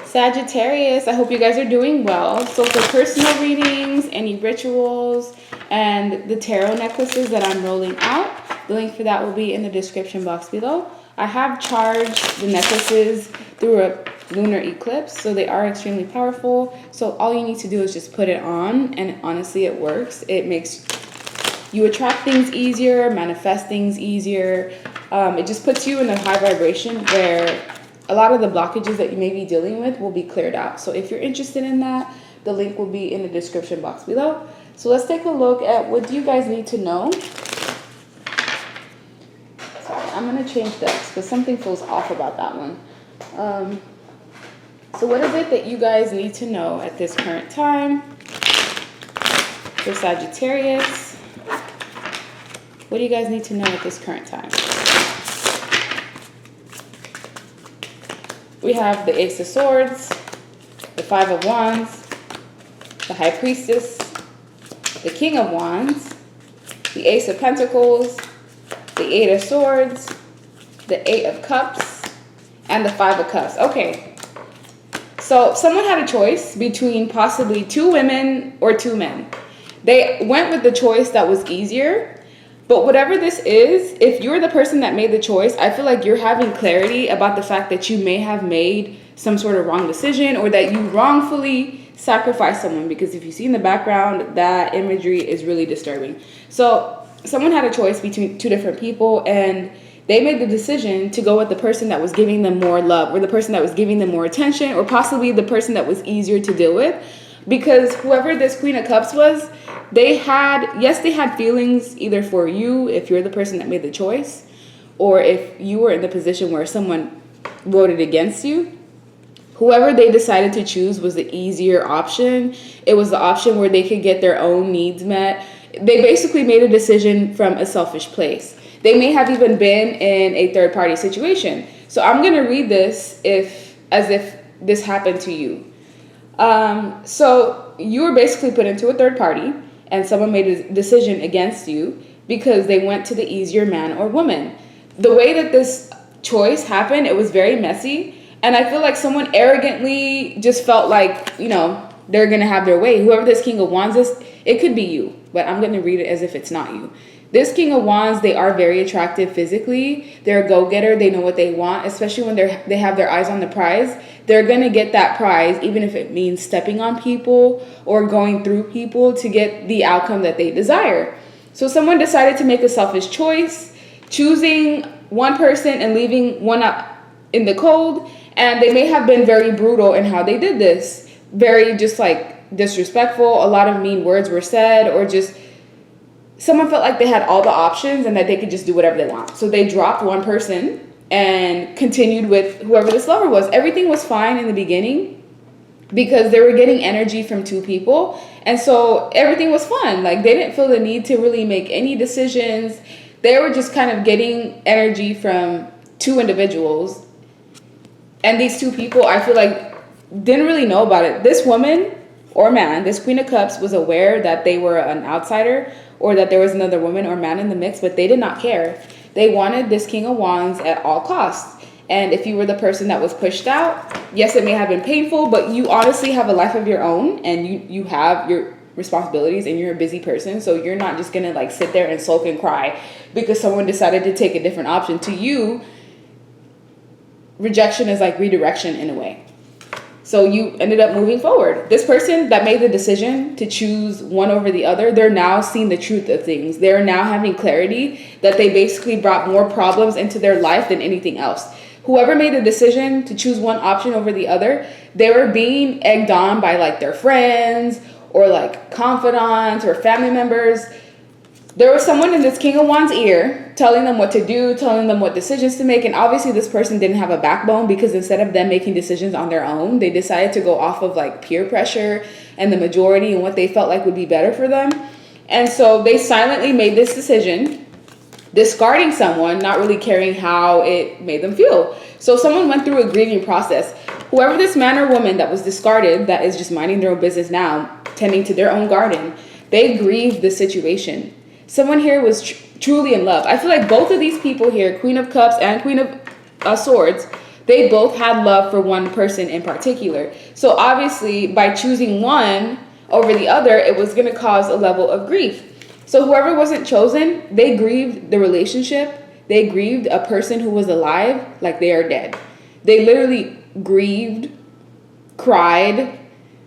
Sagittarius, I hope you guys are doing well. So for personal readings, any rituals, and the tarot necklaces that I'm rolling out, the link for that will be in the description box below. I have charged the necklaces through a lunar eclipse, so they are extremely powerful. So all you need to do is just put it on, and honestly it works. It makes you attract things easier, manifest things easier. It just puts you in a high vibration where a lot of the blockages that you may be dealing with will be cleared out. So if you're interested in that, the link will be in the description box below. So let's take a look at what do you guys need to know. Sorry, I'm going to change decks because something feels off about that one. So what is it that you guys need to know at this current time for Sagittarius? What do you guys need to know at this current time? We have the Ace of Swords, the Five of Wands, the High Priestess, the King of Wands, the Ace of Pentacles, the Eight of Swords, the Eight of Cups, and the Five of Cups. Okay, so someone had a choice between possibly two women or two men. They went with the choice that was easier. But whatever this is, if you're the person that made the choice, I feel like you're having clarity about the fact that you may have made some sort of wrong decision or that you wrongfully sacrificed someone. Because if you see in the background, that imagery is really disturbing. So someone had a choice between two different people and they made the decision to go with the person that was giving them more love or the person that was giving them more attention or possibly the person that was easier to deal with. Because whoever this Queen of Cups was, they had feelings either for you if you're the person that made the choice, or if you were in the position where someone voted against you. Whoever they decided to choose was the easier option. It was the option where they could get their own needs met. They basically made a decision from a selfish place. They may have even been in a third-party situation. So I'm going to read this as if this happened to you. So you were basically put into a third party and someone made a decision against you because they went to the easier man or woman. The way that this choice happened, it was very messy. And I feel like someone arrogantly just felt like, you know, they're going to have their way. Whoever this King of Wands is, it could be you, but I'm going to read it as if it's not you. This King of Wands, they are very attractive physically. They're a go-getter. They know what they want, especially when they have their eyes on the prize. They're going to get that prize, even if it means stepping on people or going through people to get the outcome that they desire. So someone decided to make a selfish choice, choosing one person and leaving one up in the cold. And they may have been very brutal in how they did this. Very just like disrespectful. A lot of mean words were said, or just someone felt like they had all the options and that they could just do whatever they want. So they dropped one person and continued with whoever this lover was. Everything was fine in the beginning because they were getting energy from two people. And so everything was fun. Like they didn't feel the need to really make any decisions. They were just kind of getting energy from two individuals. And these two people, I feel like, didn't really know about it. This woman or man, this Queen of Cups, was aware that they were an outsider or that there was another woman or man in the mix, but they did not care. They wanted this King of Wands at all costs. And if you were the person that was pushed out, yes, it may have been painful, but you honestly have a life of your own and you have your responsibilities and you're a busy person. So you're not just going to like sit there and sulk and cry because someone decided to take a different option. To you, rejection is like redirection in a way. So you ended up moving forward. This person that made the decision to choose one over the other, they're now seeing the truth of things. They're now having clarity that they basically brought more problems into their life than anything else. Whoever made the decision to choose one option over the other, they were being egged on by like their friends or like confidants or family members. There was someone in this King of Wands ear telling them what to do, telling them what decisions to make. And obviously this person didn't have a backbone because instead of them making decisions on their own, they decided to go off of like peer pressure and the majority and what they felt like would be better for them. And so they silently made this decision, discarding someone, not really caring how it made them feel. So someone went through a grieving process. Whoever this man or woman that was discarded, that is just minding their own business now, tending to their own garden, they grieved the situation. Someone here was truly in love. I feel like both of these people here, Queen of Cups and Queen of Swords, They both had love for one person in particular. So obviously, by choosing one over the other, it was going to cause a level of grief. So whoever wasn't chosen, they grieved the relationship. They grieved a person who was alive like they are dead. They literally grieved, cried,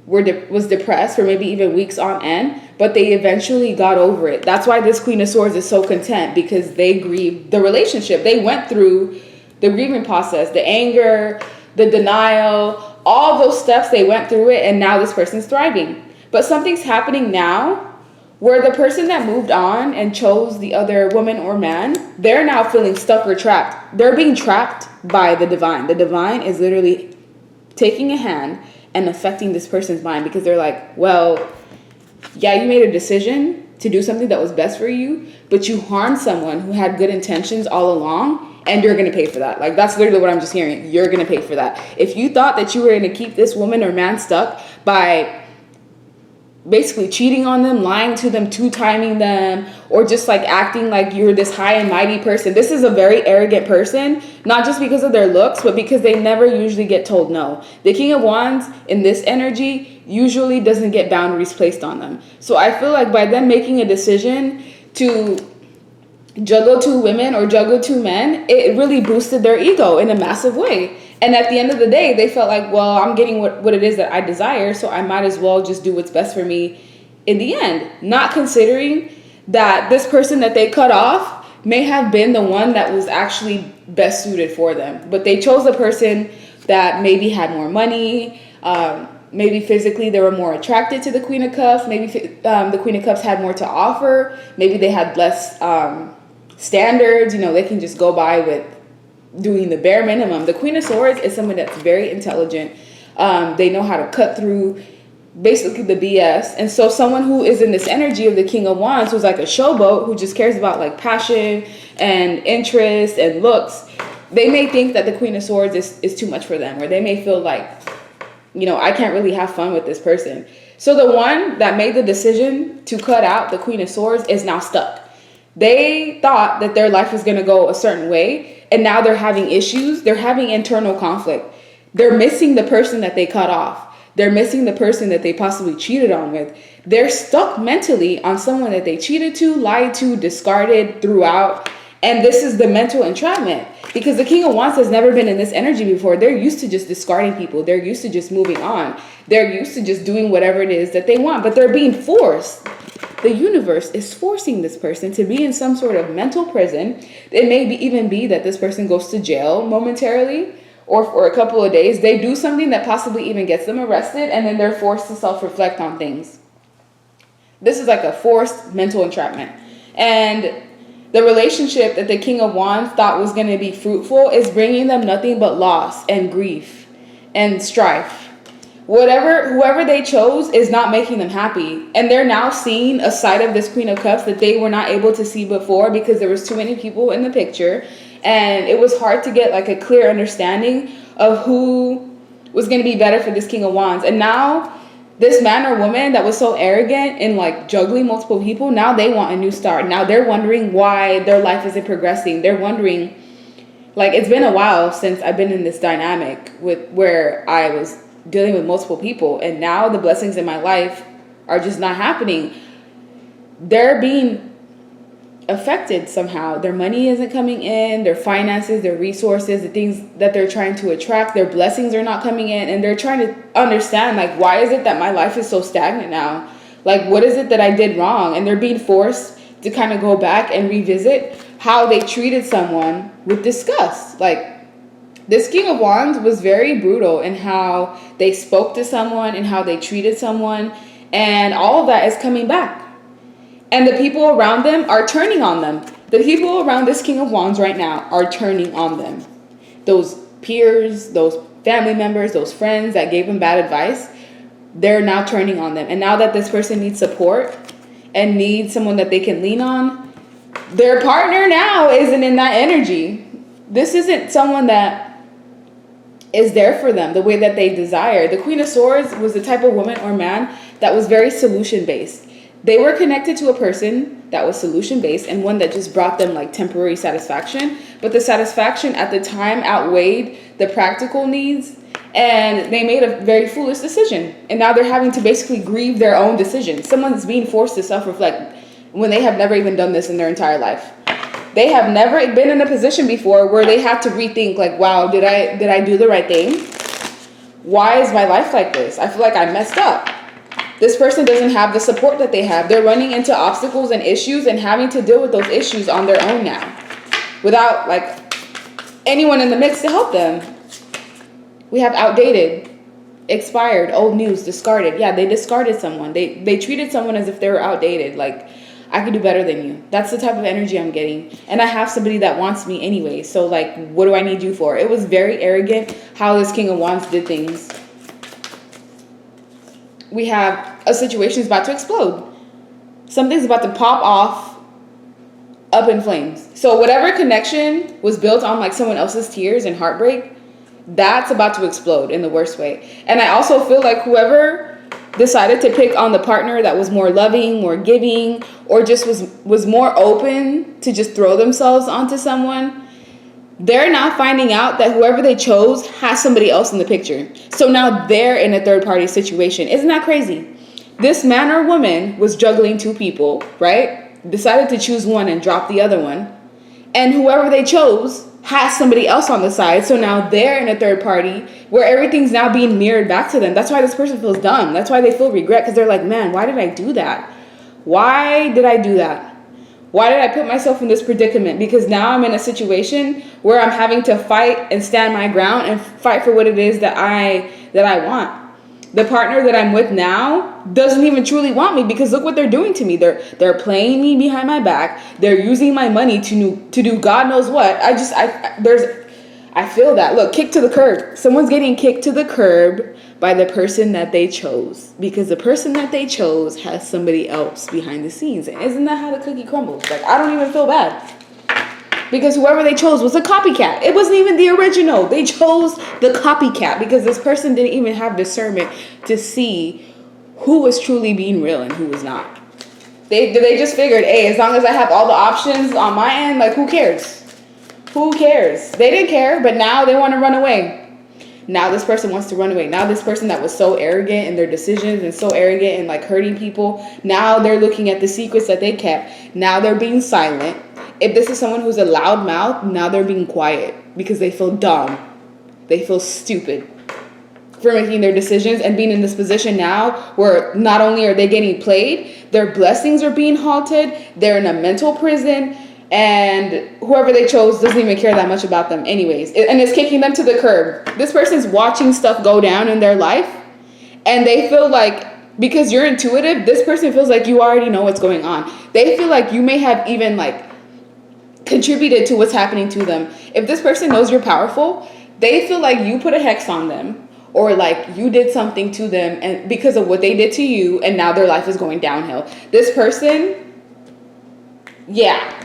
was depressed for maybe even weeks on end, but they eventually got over it. That's why this Queen of Swords is so content, because they grieved the relationship. They went through the grieving process, the anger, the denial, all those steps, they went through it, and now this person's thriving. But something's happening now where the person that moved on and chose the other woman or man, they're now feeling stuck or trapped. They're being trapped by the divine. The divine is literally taking a hand and affecting this person's mind, because they're like, well, yeah, you made a decision to do something that was best for you, but you harmed someone who had good intentions all along, and you're going to pay for that. Like, that's literally what I'm just hearing. You're going to pay for that. If you thought that you were going to keep this woman or man stuck by basically cheating on them, lying to them, two-timing them, or just like acting like you're this high and mighty person. This is a very arrogant person, not just because of their looks, but because they never usually get told no. The King of Wands in this energy usually doesn't get boundaries placed on them. So I feel like by them making a decision to juggle two women or juggle two men, it really boosted their ego in a massive way. And at the end of the day, they felt like, well, I'm getting what it is that I desire, so I might as well just do what's best for me in the end. Not considering that this person that they cut off may have been the one that was actually best suited for them. But they chose a person that maybe had more money, maybe physically they were more attracted to the Queen of Cups, maybe the Queen of Cups had more to offer, maybe they had less standards, they can just go by with doing the bare minimum. The Queen of Swords is someone that's very intelligent. They know how to cut through basically the BS. And so someone who is in this energy of the King of Wands, who's like a showboat, who just cares about like passion and interest and looks, they may think that the Queen of Swords is too much for them, or they may feel like, I can't really have fun with this person. So the one that made the decision to cut out the Queen of Swords is now stuck. They thought that their life was going to go a certain way, and now they're having issues. They're having internal conflict. They're missing the person that they cut off. They're missing the person that they possibly cheated on with. They're stuck mentally on someone that they cheated to, lied to, discarded, threw out. And this is the mental entrapment, because the King of Wands has never been in this energy before. They're used to just discarding people. They're used to just moving on. They're used to just doing whatever it is that they want, but they're being forced. The universe is forcing this person to be in some sort of mental prison. It may even be that this person goes to jail momentarily or for a couple of days. They do something that possibly even gets them arrested, and then they're forced to self-reflect on things. This is like a forced mental entrapment. And the relationship that the King of Wands thought was going to be fruitful is bringing them nothing but loss and grief and strife. Whoever they chose is not making them happy. And they're now seeing a side of this Queen of Cups that they were not able to see before, because there was too many people in the picture. And it was hard to get like a clear understanding of who was going to be better for this King of Wands. And now this man or woman that was so arrogant in like juggling multiple people, now they want a new start. Now they're wondering why their life isn't progressing. They're wondering, like, it's been a while since I've been in this dynamic where I was dealing with multiple people, and now the blessings in my life are just not happening. They're being affected somehow. Their money isn't coming in, their finances, their resources, the things that they're trying to attract, their blessings are not coming in, and they're trying to understand, like, why is it that my life is so stagnant now? Like, what is it that I did wrong? And they're being forced to kind of go back and revisit how they treated someone with disgust. Like, this King of Wands was very brutal in how they spoke to someone and how they treated someone. And all of that is coming back. And the people around them are turning on them. The people around this King of Wands right now are turning on them. Those peers, those family members, those friends that gave them bad advice, they're now turning on them. And now that this person needs support and needs someone that they can lean on, their partner now isn't in that energy. This isn't someone that is there for them the way that they desire. The Queen of Swords was the type of woman or man that was very solution-based. They were connected to a person that was solution based and one that just brought them like temporary satisfaction, but the satisfaction at the time outweighed the practical needs, and they made a very foolish decision. And now they're having to basically grieve their own decision. Someone's being forced to self-reflect when they have never even done this in their entire life. They have never been in a position before where they had to rethink, like, wow, did I do the right thing? Why is my life like this? I feel like I messed up. This person doesn't have the support that they have. They're running into obstacles and issues and having to deal with those issues on their own now, without like anyone in the mix to help them. We have outdated, expired, old news, discarded. Yeah, they discarded someone. They treated someone as if they were outdated. Like, I could do better than you. That's the type of energy I'm getting. And I have somebody that wants me anyway. So like, what do I need you for? It was very arrogant how this King of Wands did things. We have a situation is about to explode. Something's about to pop off up in flames. So whatever connection was built on like someone else's tears and heartbreak, that's about to explode in the worst way. And I also feel like whoever decided to pick on the partner that was more loving, more giving, or just was more open to just throw themselves onto someone, they're now finding out that whoever they chose has somebody else in the picture. So now they're in a third party situation. Isn't that crazy? This man or woman was juggling two people, right? Decided to choose one and drop the other one. And whoever they chose has somebody else on the side. So now they're in a third party where everything's now being mirrored back to them. That's why this person feels dumb. That's why they feel regret, because they're like, man, why did I do that? Why did I do that? Why did I put myself in this predicament? Because now I'm in a situation where I'm having to fight and stand my ground and fight for what it is that I want. The partner that I'm with now doesn't even truly want me, because look what they're doing to me. They're playing me behind my back. They're using my money to do God knows what. I feel that. Look, kicked to the curb. Someone's getting kicked to the curb by the person that they chose, because the person that they chose has somebody else behind the scenes. And isn't that how the cookie crumbles? Like, I don't even feel bad, because whoever they chose was a copycat. It wasn't even the original. They chose the copycat because this person didn't even have discernment to see who was truly being real and who was not. They just figured, hey, as long as I have all the options on my end, like, who cares? Who cares? They didn't care, but now they want to run away. Now this person wants to run away. Now this person that was so arrogant in their decisions and so arrogant and like hurting people, now they're looking at the secrets that they kept. Now they're being silent. If this is someone who's a loud mouth, now they're being quiet because they feel dumb. They feel stupid for making their decisions and being in this position now where not only are they getting played, their blessings are being halted. They're in a mental prison. And whoever they chose doesn't even care that much about them anyways. And it's kicking them to the curb. This person's watching stuff go down in their life. And they feel like, because you're intuitive, this person feels like you already know what's going on. They feel like you may have even like contributed to what's happening to them. If this person knows you're powerful, they feel like you put a hex on them. Or like you did something to them and because of what they did to you. And now their life is going downhill. This person, yeah.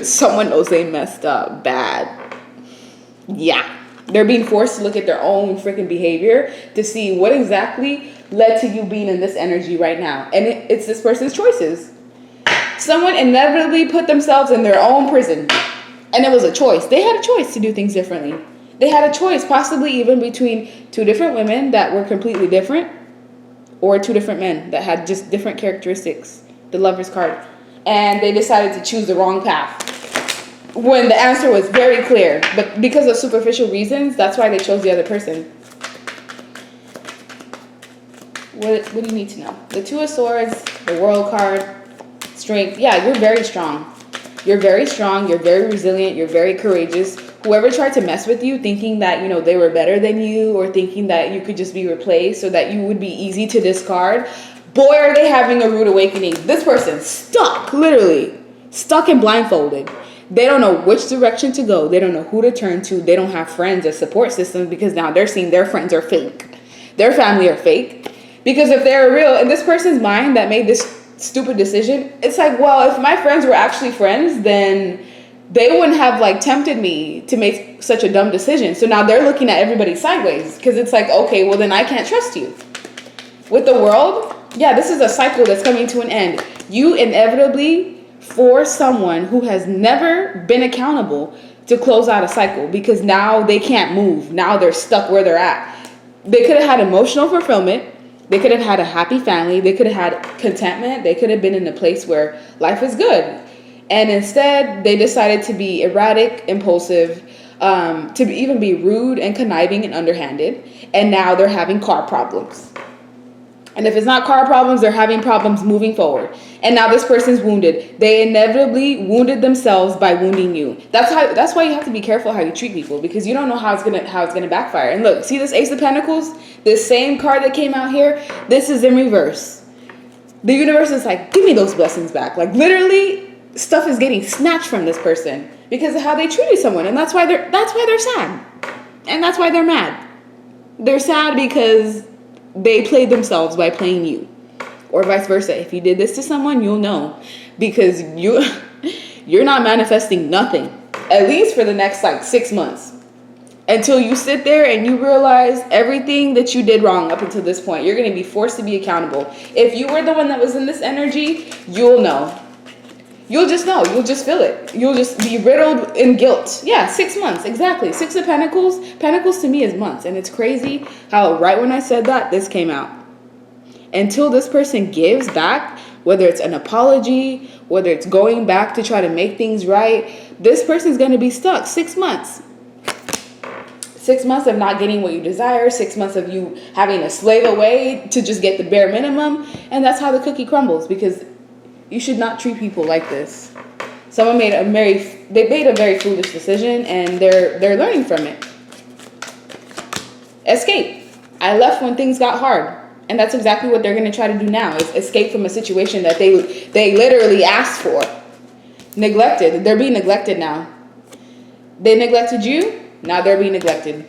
Someone knows they messed up bad. Yeah. They're being forced to look at their own freaking behavior to see what exactly led to you being in this energy right now. And it's this person's choices. Someone inevitably put themselves in their own prison. And it was a choice. They had a choice to do things differently. They had a choice, possibly even between two different women that were completely different, or two different men that had just different characteristics. The Lover's card. And they decided to choose the wrong path when the answer was very clear. But because of superficial reasons, that's why they chose the other person. What do you need to know? The Two of Swords, the World card, strength. Yeah, you're very strong. You're very strong. You're very resilient. You're very courageous. Whoever tried to mess with you thinking that, you know, they were better than you or thinking that you could just be replaced so that you would be easy to discard, boy, are they having a rude awakening. This person's stuck, literally. Stuck and blindfolded. They don't know which direction to go. They don't know who to turn to. They don't have friends or support systems because now they're seeing their friends are fake. Their family are fake. Because if they're real, in this person's mind that made this stupid decision, it's like, well, if my friends were actually friends, then they wouldn't have like tempted me to make such a dumb decision. So now they're looking at everybody sideways because it's like, okay, well then I can't trust you. With the World, Yeah, this is a cycle that's coming to an end. You inevitably force someone who has never been accountable to close out a cycle because now they can't move. Now they're stuck where they're at. They could have had emotional fulfillment. They could have had a happy family. They could have had contentment. They could have been in a place where life is good. And instead, they decided to be erratic, impulsive, even be rude and conniving and underhanded. And now they're having car problems. And if it's not car problems, they're having problems moving forward. And now this person's wounded. They inevitably wounded themselves by wounding you. That's why you have to be careful how you treat people, because you don't know how it's gonna backfire. And look, see this Ace of Pentacles? This same card that came out here, this is in reverse. The universe is like, give me those blessings back. Like literally, stuff is getting snatched from this person because of how they treated someone. And that's why they're sad. And that's why they're mad. They're sad because they played themselves by playing you, or vice versa. If you did this to someone, you'll know, because you're not manifesting nothing, at least for the next like 6 months, until you sit there and you realize everything that you did wrong up until this point. You're going to be forced to be accountable. If you were the one that was in this energy, you'll know. You'll just know. You'll just feel it. You'll just be riddled in guilt. Yeah, 6 months. Exactly. 6 of Pentacles. Pentacles to me is months. And it's crazy how right when I said that, this came out. Until this person gives back, whether it's an apology, whether it's going back to try to make things right, this person's going to be stuck. 6 months. 6 months of not getting what you desire. 6 months of you having to slave away to just get the bare minimum. And that's how the cookie crumbles, because you should not treat people like this. Someone made a very foolish decision, and they're learning from it. Escape. I left when things got hard, and that's exactly what they're going to try to do now. Is escape from a situation that they literally asked for. Neglected. They're being neglected now. They neglected you. Now they're being neglected.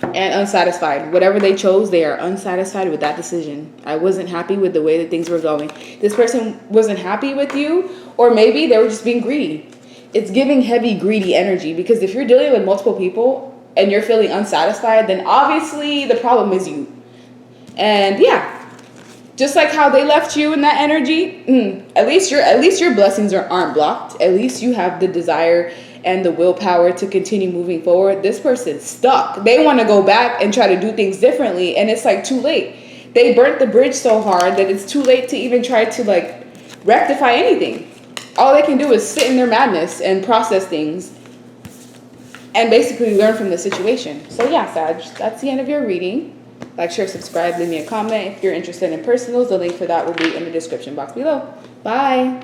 And unsatisfied. Whatever they chose, they are unsatisfied with that decision. I wasn't happy with the way that things were going. This person wasn't happy with you, or maybe they were just being greedy. It's giving heavy, greedy energy, because if you're dealing with multiple people and you're feeling unsatisfied, then obviously the problem is you. And yeah, just like how they left you in that energy, at least your blessings aren't blocked. At least you have the desire and the willpower to continue moving forward. This person's stuck. They want to go back and try to do things differently, and it's like too late. They burnt the bridge so hard that it's too late to even try to like rectify anything. All they can do is sit in their madness and process things and basically learn from the situation. So yeah, Sag, that's the end of your reading. Like, share, subscribe, leave me a comment. If you're interested in personals, the link for that will be in the description box below. Bye.